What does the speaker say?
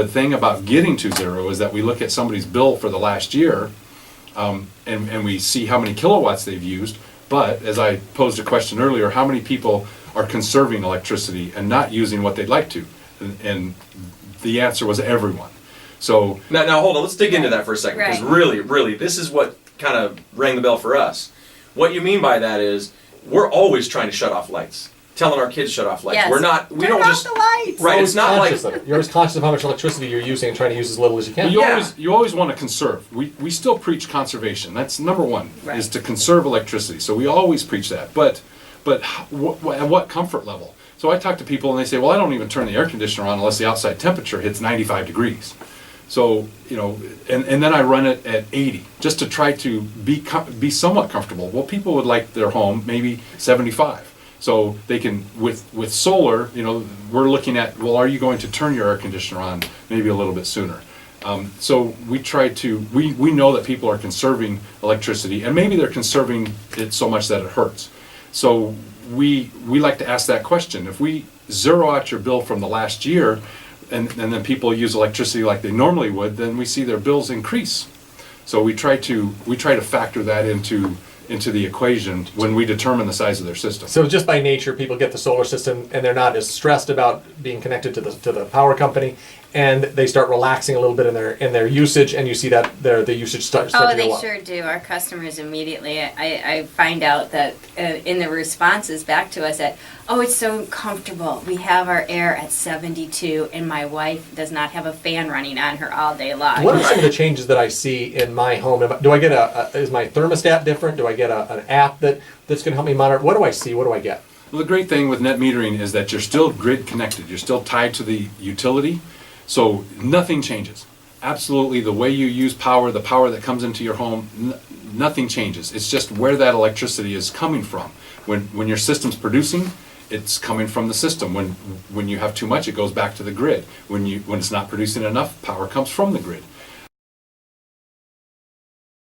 The thing about getting to zero is that we look at somebody's bill for the last year, and we see how many kilowatts they've used. But as I posed a question earlier, how many people are conserving electricity and not using what they'd like to? And the answer was everyone. So now hold on, let's dig into that for a second, because really, this is what kind of rang the bell for us. What you mean by that is we're always trying to shut off lights, telling our kids to shut off lights. Yes. We don't just the lights. right. It's not like you're always conscious of how much electricity you're using and trying to use as little as you can. Well, you always want to conserve. We still preach conservation. That's number one, is to conserve electricity. So we always preach that. But at what comfort level? So I talk to people and they say, well, I don't even turn the air conditioner on unless the outside temperature hits 95 degrees. So, and then I run it at 80 just to try to be somewhat comfortable. Well, people would like their home maybe 75. So they can, with solar, we're looking at, well, are you going to turn your air conditioner on maybe a little bit sooner? So we try to, we know that people are conserving electricity, and maybe they're conserving it so much that it hurts. So we like to ask that question. If we zero out your bill from the last year, and then people use electricity like they normally would, then we see their bills increase. So we try to factor that into the equation when we determine the size of their system. So just by nature, people get the solar system and they're not as stressed about being connected to the power company, and they start relaxing a little bit in their usage, and you see that the usage start to go up. Oh, they sure do. Our customers immediately, I find out that in the responses back to us that, oh, it's so comfortable. We have our air at 72, and my wife does not have a fan running on her all day long. What are some of the changes that I see in my home? Do I get is my thermostat different? Do I get an app that's going to help me monitor? What do I see? What do I get? Well, the great thing with net metering is that you're still grid connected. You're still tied to the utility, so nothing changes. Absolutely, the way you use power, the power that comes into your home, nothing changes. It's just where that electricity is coming from. When your system's producing, it's coming from the system. When you have too much, it goes back to the grid. When it's not producing enough, power comes from the grid.